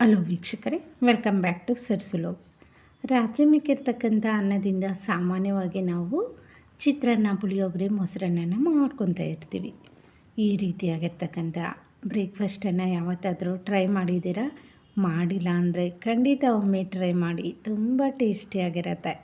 Hello ವೀಕ್ಷಕರೇ, welcome back to ಸರ್ಸುಲೋಗ್ಸ್. ರಾತ್ರಿ ಮಿಕ್ಕಿರ್ತಕ್ಕಂಥ ಅನ್ನದಿಂದ ಸಾಮಾನ್ಯವಾಗಿ ನಾವು ಚಿತ್ರಾನ್ನ, ಪುಳಿಯೋಗರೆ, ಮೊಸರನ್ನ ಮಾಡ್ಕೊತಾ ಇರ್ತೀವಿ. ಈ ರೀತಿಯಾಗಿರ್ತಕ್ಕಂಥ ಬ್ರೇಕ್ಫಾಸ್ಟನ್ನು ಯಾವತ್ತಾದರೂ ಟ್ರೈ ಮಾಡಿದ್ದೀರಾ? ಮಾಡಿಲ್ಲ ಅಂದರೆ ಖಂಡಿತ ಒಮ್ಮೆ ಟ್ರೈ ಮಾಡಿ, ತುಂಬ ಟೇಸ್ಟಿಯಾಗಿರತ್ತೆ.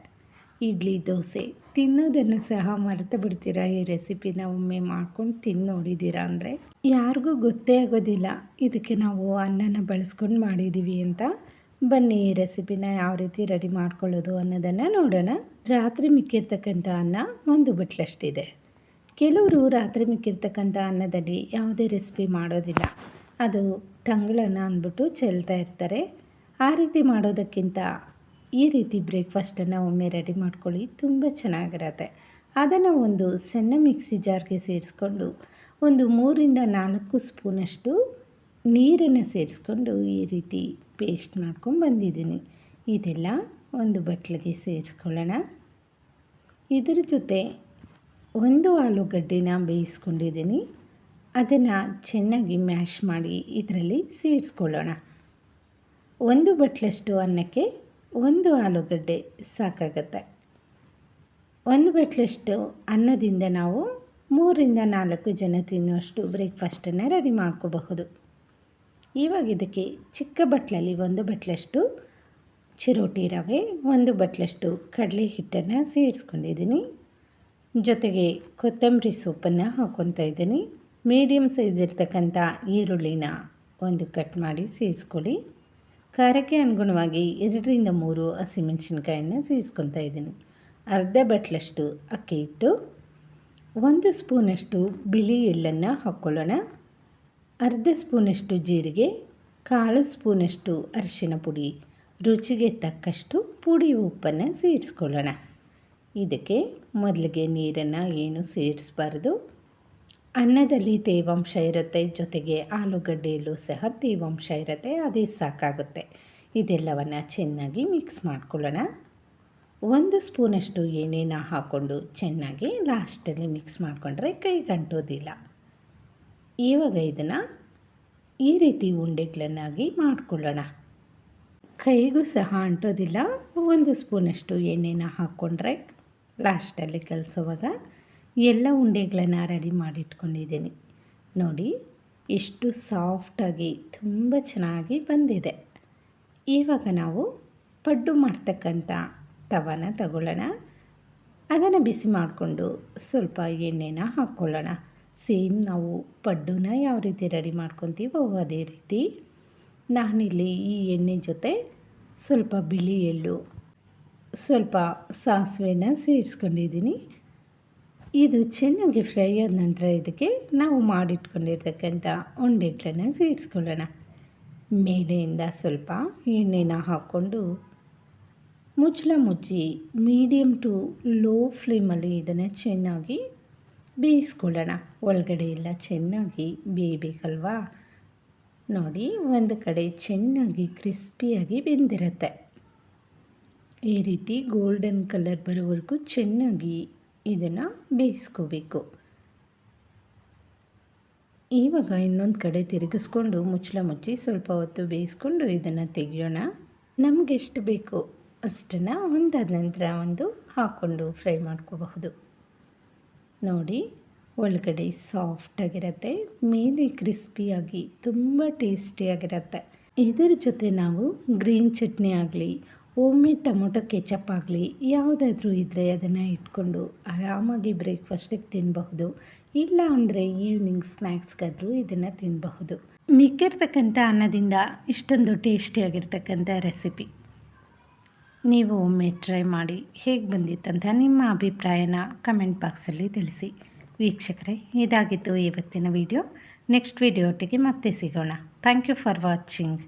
ಇಡ್ಲಿ, ದೋಸೆ ತಿನ್ನೋದನ್ನು ಸಹ ಮರೆತು ಬಿಡ್ತೀರಾ. ಈ ರೆಸಿಪಿನ ಒಮ್ಮೆ ಮಾಡ್ಕೊಂಡು ತಿಂದು ನೋಡಿದ್ದೀರಾ ಅಂದರೆ ಯಾರಿಗೂ ಗೊತ್ತೇ ಆಗೋದಿಲ್ಲ ಇದಕ್ಕೆ ನಾವು ಅನ್ನನ ಬಳಸ್ಕೊಂಡು ಮಾಡಿದ್ದೀವಿ ಅಂತ. ಬನ್ನಿ ಈ ರೆಸಿಪಿನ ಯಾವ ರೀತಿ ರೆಡಿ ಮಾಡ್ಕೊಳ್ಳೋದು ಅನ್ನೋದನ್ನು ನೋಡೋಣ. ರಾತ್ರಿ ಮಿಕ್ಕಿರ್ತಕ್ಕಂಥ ಅನ್ನ ಒಂದು ಬಟ್ಲಷ್ಟಿದೆ. ಕೆಲವರು ರಾತ್ರಿ ಮಿಕ್ಕಿರ್ತಕ್ಕಂಥ ಅನ್ನದಲ್ಲಿ ಯಾವುದೇ ರೆಸಿಪಿ ಮಾಡೋದಿಲ್ಲ, ಅದು ತಂಗಳನ್ನ ಅಂದ್ಬಿಟ್ಟು ಚೆಲ್ತಾ ಇರ್ತಾರೆ. ಆ ರೀತಿ ಮಾಡೋದಕ್ಕಿಂತ ಈ ರೀತಿ ಬ್ರೇಕ್ಫಾಸ್ಟನ್ನು ಒಮ್ಮೆ ರೆಡಿ ಮಾಡ್ಕೊಳ್ಳಿ, ತುಂಬ ಚೆನ್ನಾಗಿರತ್ತೆ. ಅದನ್ನು ಒಂದು ಸಣ್ಣ ಮಿಕ್ಸಿ ಜಾರ್ಗೆ ಸೇರಿಸ್ಕೊಂಡು ಒಂದು 3-4 ಸ್ಪೂನಷ್ಟು ನೀರನ್ನು ಸೇರಿಸ್ಕೊಂಡು ಈ ರೀತಿ ಪೇಸ್ಟ್ ಮಾಡ್ಕೊಂಡು ಬಂದಿದ್ದೀನಿ. ಇದೆಲ್ಲ ಒಂದು ಬಟ್ಲಿಗೆ ಸೇರಿಸ್ಕೊಳ್ಳೋಣ. ಇದರ ಜೊತೆ ಒಂದು ಆಲೂಗಡ್ಡೆನ ಬೇಯಿಸ್ಕೊಂಡಿದ್ದೀನಿ, ಅದನ್ನು ಚೆನ್ನಾಗಿ ಮ್ಯಾಶ್ ಮಾಡಿ ಇದರಲ್ಲಿ ಸೇರಿಸ್ಕೊಳ್ಳೋಣ. ಒಂದು ಬಟ್ಲಷ್ಟು ಅನ್ನಕ್ಕೆ ಒಂದು ಆಲೂಗಡ್ಡೆ ಸಾಕಾಗತ್ತೆ. ಒಂದು ಬಟ್ಲಷ್ಟು ಅನ್ನದಿಂದ ನಾವು 3-4 ಜನ ತಿನ್ನುವಷ್ಟು ಬ್ರೇಕ್ಫಾಸ್ಟನ್ನು ರೆಡಿ ಮಾಡ್ಕೋಬಹುದು. ಇವಾಗ ಇದಕ್ಕೆ ಚಿಕ್ಕ ಬಟ್ಲಲ್ಲಿ ಒಂದು ಬಟ್ಲಷ್ಟು ಚಿರೋಟಿ ರವೆ, ಒಂದು ಬಟ್ಲಷ್ಟು ಕಡಲೆ ಹಿಟ್ಟನ್ನು ಸೇರಿಸ್ಕೊಂಡಿದ್ದೀನಿ. ಜೊತೆಗೆ ಕೊತ್ತಂಬರಿ ಸೊಪ್ಪನ್ನು ಹಾಕ್ಕೊತಾ ಇದ್ದೀನಿ. ಮೀಡಿಯಮ್ ಸೈಜ್ ಇರ್ತಕ್ಕಂಥ ಈರುಳ್ಳಿನ ಒಂದು ಕಟ್ ಮಾಡಿ ಸೇರಿಸ್ಕೊಳ್ಳಿ. ಖಾರಕ್ಕೆ ಅನುಗುಣವಾಗಿ 2-3 ಹಸಿಮೆಣಸಿನ್ಕಾಯನ್ನು ಸೇರಿಸ್ಕೊತಾ ಇದ್ದೀನಿ. ಅರ್ಧ ಬಟ್ಲಷ್ಟು ಅಕ್ಕಿ ಹಿಟ್ಟು, 1 ಸ್ಪೂನಷ್ಟು ಬಿಳಿ ಎಳ್ಳನ್ನು ಹಾಕ್ಕೊಳ್ಳೋಣ. ಅರ್ಧ ಸ್ಪೂನಷ್ಟು ಜೀರಿಗೆ, 1/4 ಸ್ಪೂನಷ್ಟು ಅರಿಶಿನ ಪುಡಿ, ರುಚಿಗೆ ತಕ್ಕಷ್ಟು ಪುಡಿ ಉಪ್ಪನ್ನು ಸೇರಿಸ್ಕೊಳ್ಳೋಣ. ಇದಕ್ಕೆ ಮೊದಲಿಗೆ ನೀರನ್ನು ಏನು ಸೇರಿಸಬಾರ್ದು. ಅನ್ನದಲ್ಲಿ ತೇವಾಂಶ ಇರುತ್ತೆ, ಜೊತೆಗೆ ಆಲೂಗಡ್ಡೆಯಲ್ಲೂ ಸಹ ತೇವಾಂಶ ಇರುತ್ತೆ, ಅದೇ ಸಾಕಾಗುತ್ತೆ. ಇದೆಲ್ಲವನ್ನು ಚೆನ್ನಾಗಿ ಮಿಕ್ಸ್ ಮಾಡ್ಕೊಳ್ಳೋಣ. 1 ಸ್ಪೂನಷ್ಟು ಎಣ್ಣೆನ ಹಾಕ್ಕೊಂಡು ಚೆನ್ನಾಗಿ ಲಾಸ್ಟಲ್ಲಿ ಮಿಕ್ಸ್ ಮಾಡಿಕೊಂಡ್ರೆ ಕೈಗೆ ಅಂಟೋದಿಲ್ಲ. ಇವಾಗ ಇದನ್ನು ಈ ರೀತಿ ಉಂಡೆಗಳನ್ನಾಗಿ ಮಾಡ್ಕೊಳ್ಳೋಣ. ಕೈಗೂ ಸಹ ಅಂಟೋದಿಲ್ಲ. 1 ಸ್ಪೂನಷ್ಟು ಎಣ್ಣೆನ ಹಾಕ್ಕೊಂಡ್ರೆ ಲಾಸ್ಟಲ್ಲಿ ಕಲಿಸೋವಾಗ ಎಲ್ಲ ಉಂಡೆಗಳನ್ನು ರೆಡಿ ಮಾಡಿಟ್ಕೊಂಡಿದ್ದೀನಿ. ನೋಡಿ ಎಷ್ಟು ಸಾಫ್ಟಾಗಿ ತುಂಬ ಚೆನ್ನಾಗಿ ಬಂದಿದೆ. ಇವಾಗ ನಾವು ಪಡ್ಡು ಮಾಡ್ತಕ್ಕಂಥ ತವಾನ ತಗೊಳ್ಳೋಣ. ಅದನ್ನು ಬಿಸಿ ಮಾಡಿಕೊಂಡು ಸ್ವಲ್ಪ ಎಣ್ಣೆನ ಹಾಕ್ಕೊಳ್ಳೋಣ. ಸೇಮ್ ನಾವು ಪಡ್ಡುನ ಯಾವ ರೀತಿ ರೆಡಿ ಮಾಡ್ಕೊತೀವೋ ಅದೇ ರೀತಿ. ನಾನಿಲ್ಲಿ ಈ ಎಣ್ಣೆ ಜೊತೆ ಸ್ವಲ್ಪ ಬಿಳಿ ಎಳ್ಳು, ಸ್ವಲ್ಪ ಸಾಸಿವೆನ ಸೇರಿಸ್ಕೊಂಡಿದ್ದೀನಿ. ಇದು ಚೆನ್ನಾಗಿ ಫ್ರೈ ಆದ ನಂತರ ಇದಕ್ಕೆ ನಾವು ಮಾಡಿಟ್ಕೊಂಡಿರ್ತಕ್ಕಂಥ ಉಂಡೆಗಳನ್ನು ಸೇರಿಸ್ಕೊಳ್ಳೋಣ. ಮೇಲೆಯಿಂದ ಸ್ವಲ್ಪ ಎಣ್ಣೆನ ಹಾಕ್ಕೊಂಡು ಮುಚ್ಚಳ ಮುಚ್ಚಿ ಮೀಡಿಯಮ್ ಟು ಲೋ ಫ್ಲೇಮಲ್ಲಿ ಇದನ್ನು ಚೆನ್ನಾಗಿ ಬೇಯಿಸ್ಕೊಳ್ಳೋಣ. ಒಳಗಡೆ ಎಲ್ಲ ಚೆನ್ನಾಗಿ ಬೇಯಬೇಕಲ್ವಾ. ನೋಡಿ ಒಂದು ಕಡೆ ಚೆನ್ನಾಗಿ ಕ್ರಿಸ್ಪಿಯಾಗಿ ಬೆಂದಿರುತ್ತೆ. ಈ ರೀತಿ ಗೋಲ್ಡನ್ ಕಲರ್ ಬರೋವರೆಗೂ ಚೆನ್ನಾಗಿ ಇದನ್ನು ಬೇಯಿಸ್ಕೋಬೇಕು. ಇವಾಗ ಇನ್ನೊಂದು ಕಡೆ ತಿರುಗಿಸ್ಕೊಂಡು ಮುಚ್ಚಳ ಮುಚ್ಚಿ ಸ್ವಲ್ಪ ಹೊತ್ತು ಬೇಯಿಸ್ಕೊಂಡು ಇದನ್ನು ತೆಗೆಯೋಣ. ನಮಗೆ ಎಷ್ಟು ಬೇಕು ಅಷ್ಟನ್ನು ಒಂದಾದ ನಂತರ ಒಂದು ಹಾಕ್ಕೊಂಡು ಫ್ರೈ ಮಾಡ್ಕೋಬಹುದು. ನೋಡಿ ಒಳಗಡೆ ಸಾಫ್ಟಾಗಿರುತ್ತೆ, ಮೇಲೆ ಕ್ರಿಸ್ಪಿಯಾಗಿ ತುಂಬ ಟೇಸ್ಟಿಯಾಗಿರುತ್ತೆ. ಇದರ ಜೊತೆ ನಾವು ಗ್ರೀನ್ ಚಟ್ನಿ ಆಗಲಿ, ಹೋಮ್ಮೇಡ್ ಟೊಮೊಟೊ ಕೆಚಪ್ ಆಗಲಿ ಯಾವುದಾದ್ರೂ ಇದ್ದರೆ ಅದನ್ನು ಇಟ್ಕೊಂಡು ಆರಾಮಾಗಿ ಬ್ರೇಕ್ಫಾಸ್ಟಿಗೆ ತಿನ್ನಬಹುದು. ಇಲ್ಲ ಅಂದರೆ ಈವ್ನಿಂಗ್ ಸ್ನ್ಯಾಕ್ಸ್ಗಾದರೂ ಇದನ್ನು ತಿನ್ನಬಹುದು. ಮಿಕ್ಕಿರ್ತಕ್ಕಂಥ ಅನ್ನದಿಂದ ಇಷ್ಟೊಂದು ಟೇಸ್ಟಿಯಾಗಿರ್ತಕ್ಕಂಥ ರೆಸಿಪಿ ನೀವು ಒಮ್ಮೆ ಟ್ರೈ ಮಾಡಿ ಹೇಗೆ ಬಂದಿತ್ತಂತ ನಿಮ್ಮ ಅಭಿಪ್ರಾಯನ ಕಮೆಂಟ್ ಬಾಕ್ಸಲ್ಲಿ ತಿಳಿಸಿ. ವೀಕ್ಷಕರೇ, ಇದಾಗಿತ್ತು ಇವತ್ತಿನ ವಿಡಿಯೋ. ನೆಕ್ಸ್ಟ್ ವಿಡಿಯೋ ಒಟ್ಟಿಗೆ ಮತ್ತೆ ಸಿಗೋಣ. Thank you for watching.